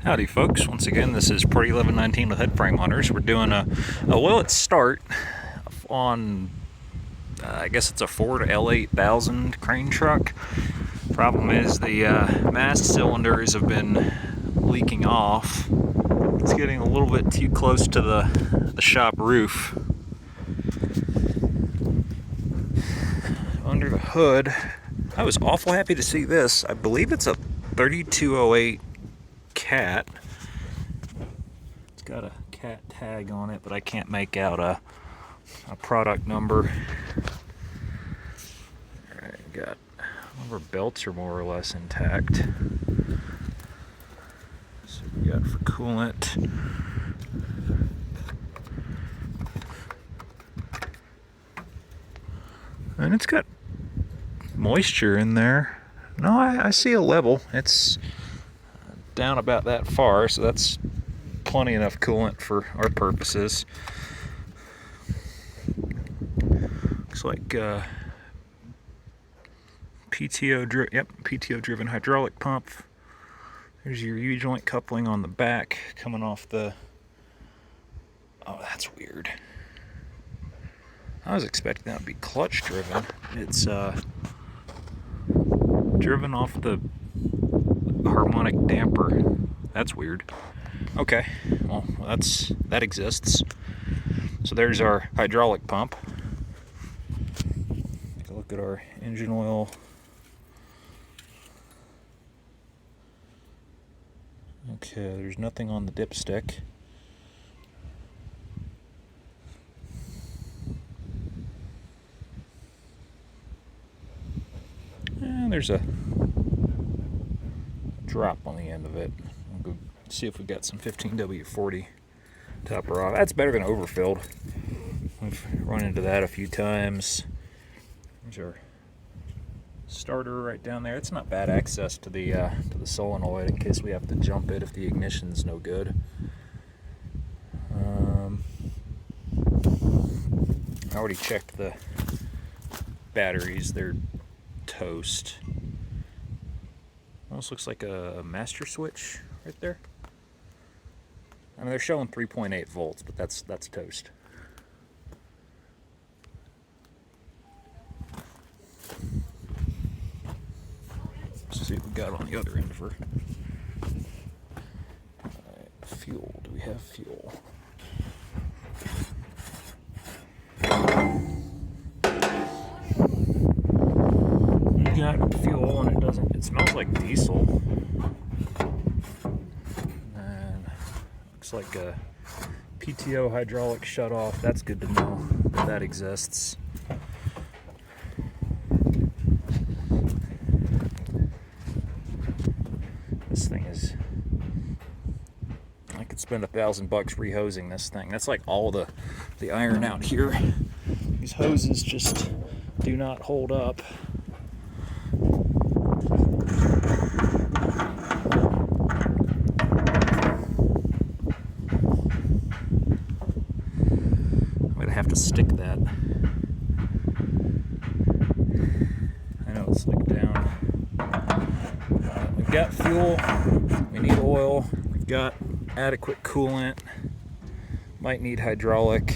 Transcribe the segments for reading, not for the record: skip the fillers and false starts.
Howdy folks, once again this is Party 1119 with Head Frame Hunters. We're doing a well-it start on, I guess it's a Ford L8000 crane truck. Problem is the mast cylinders have been leaking off. It's getting a little bit too close to the shop roof. Under the hood, I was awful happy to see this. I believe it's a 3208 cat. It's got a cat tag on it, but I can't make out a product number. Alright, got all of our belts are more or less intact. So we got for coolant. And it's got moisture in there. No, I see a level. It's down about that far, so that's plenty enough coolant for our purposes. Looks like PTO driven hydraulic pump. There's your U-joint coupling on the back coming off the. Oh, that's weird. I was expecting that to be clutch driven. It's driven off the harmonic damper. That's weird. Okay, well that exists. So there's our hydraulic pump. Take a look at our engine oil. Okay, there's nothing on the dipstick. And there's a drop on the end of it. We'll go see if we got some 15W40 topper off. That's better than overfilled. We've run into that a few times. There's our starter right down there. It's not bad access to the solenoid in case we have to jump it if the ignition's no good. I already checked the batteries. They're toast. Almost looks like a master switch right there. I mean, they're showing 3.8 volts, but that's toast. Let's see what we got on the other end of her. Alright, fuel. Do we have fuel? We got fuel, and it smells like diesel. And looks like a PTO hydraulic shutoff. That's good to know that exists. This thing is, I could spend $1,000 rehosing this thing. That's like all the iron out here. These hoses just do not hold up. Have to stick that. I know it's slicked down. We've got fuel. We need oil. We've got adequate coolant. Might need hydraulic.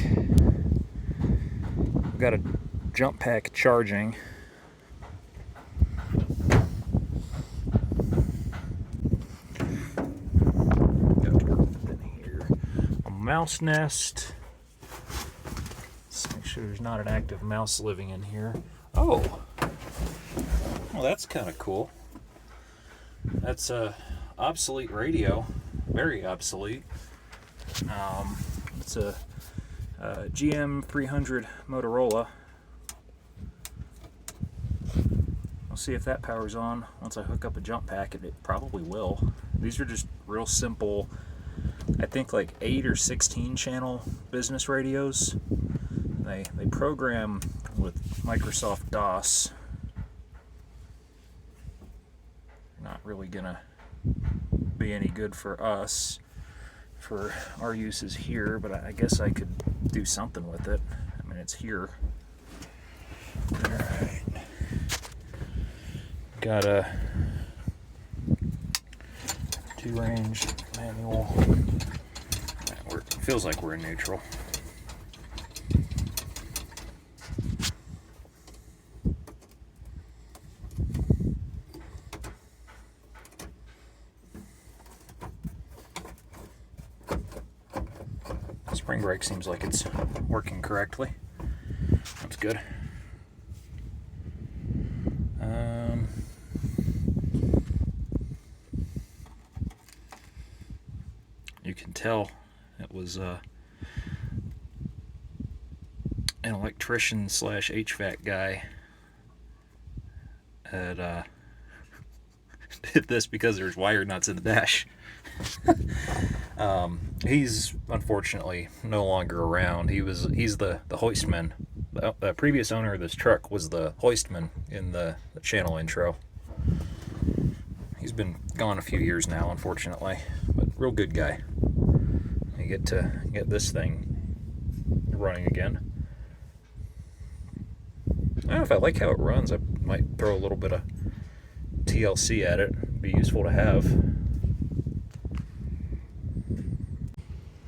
We've got a jump pack charging. Got to work in here. A mouse nest. Make sure there's not an active mouse living in here. Oh, well, that's kind of cool. That's a obsolete radio, very obsolete. It's a GM 300 Motorola. We'll see if that powers on once I hook up a jump pack, and it probably will. These are just real simple, I think like 8 or 16 channel business radios. They program with Microsoft DOS. Not really gonna be any good for us, for our uses here, but I guess I could do something with it. I mean, it's here. Alright. Got a 2-range manual. Feels like we're in neutral. Spring brake seems like it's working correctly. That's good. You can tell it was an electrician slash HVAC guy had did this because there's wire nuts in the dash. He's unfortunately no longer around. He's the hoistman. The previous owner of this truck was the hoistman in the channel intro. He's been gone a few years now, unfortunately, but real good guy. You get to get this thing running again. I don't know if I like how it runs. I might throw a little bit of TLC at it. It'd be useful to have.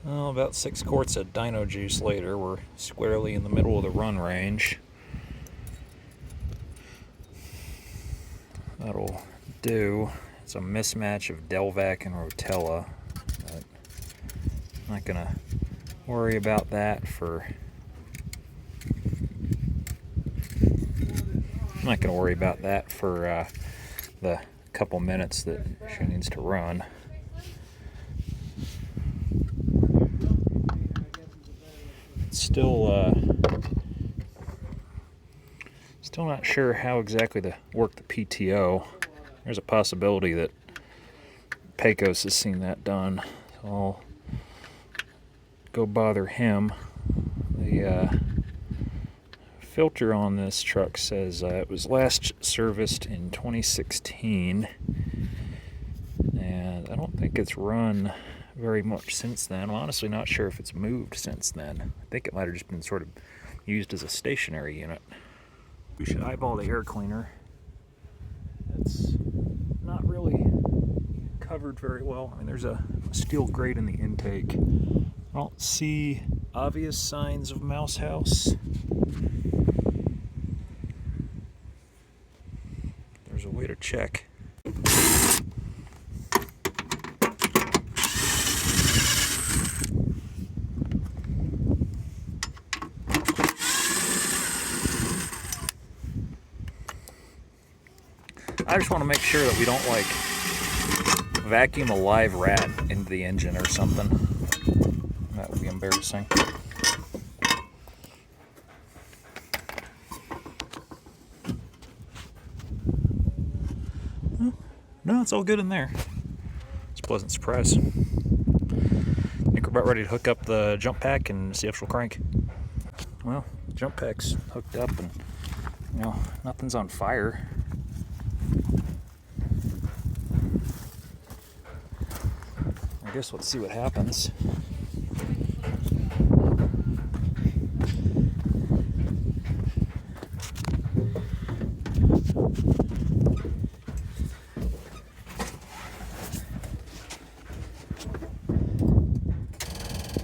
Well, about 6 quarts of dino juice later, we're squarely in the middle of the run range. That'll do. It's a mismatch of Delvac and Rotella. But I'm not gonna worry about that for. I'm not gonna worry about that for the couple minutes that she needs to run. Still not sure how exactly to work the PTO. There's a possibility that Pecos has seen that done, so I'll go bother him. The filter on this truck says it was last serviced in 2016, and I don't think it's run very much since then. I'm honestly not sure if it's moved since then. I think it might have just been sort of used as a stationary unit. We should eyeball the air cleaner. It's not really covered very well. I mean, there's a steel grate in the intake. I don't see obvious signs of mouse house. There's a way to check. I just want to make sure that we don't like vacuum a live rat into the engine or something. That would be embarrassing. No, it's all good in there. It's a pleasant surprise. I think we're about ready to hook up the jump pack and see if she'll crank. Well, jump pack's hooked up and, you know, nothing's on fire. I guess let's see what happens.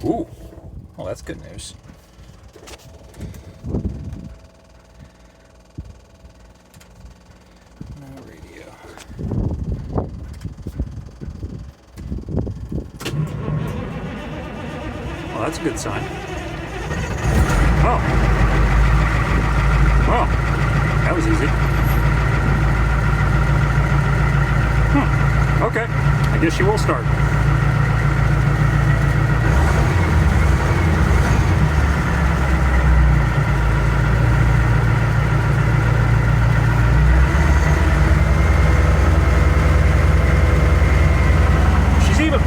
Ooh, well, that's good news. No radio. Well, that's a good sign. Oh. Oh, that was easy. Okay, I guess you will start.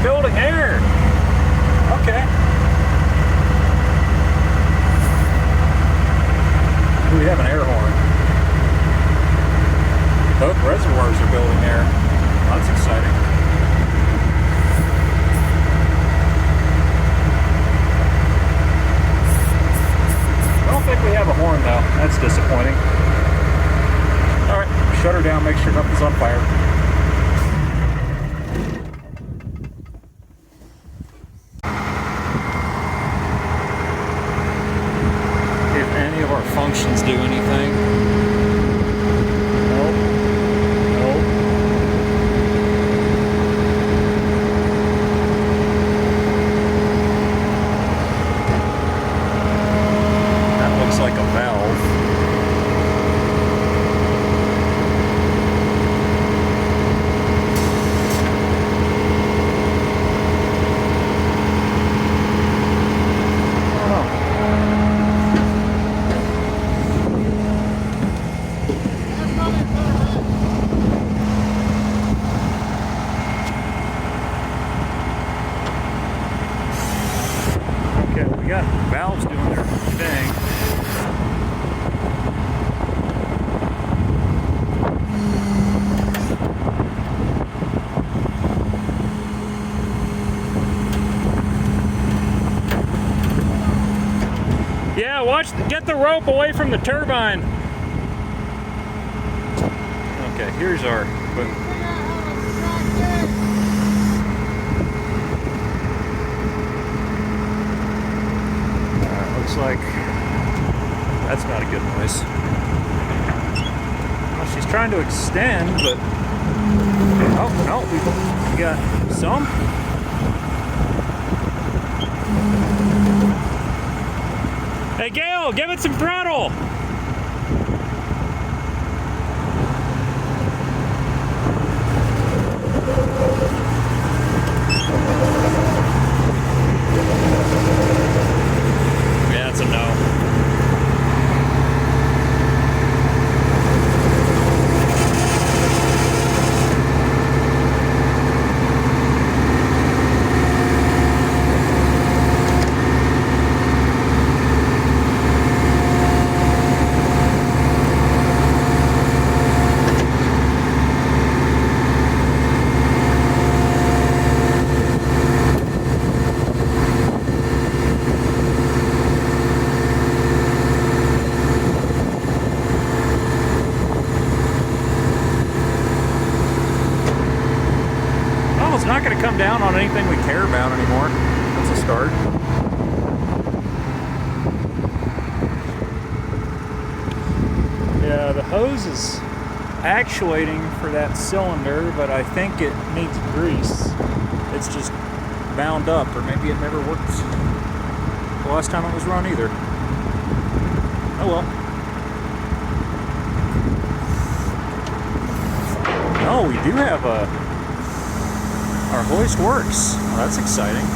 Building air. Okay. We have an air horn. Both reservoirs are building air. That's exciting. I don't think we have a horn though. That's disappointing. Alright, shut her down, make sure nothing's on fire. valves doing their thing. Yeah, get the rope away from the turbine. Okay, here's our boom. Looks like that's not a good noise. Well, she's trying to extend, but oh no, we got some. Hey Gail, give it some throttle. Yeah, it's a no. It's not going to come down on anything we care about anymore. That's a start. Yeah, the hose is actuating for that cylinder, but I think it needs grease. It's just bound up, or maybe it never worked the last time it was run either. Oh well. Oh, we do have a... Our hoist works. Well, that's exciting.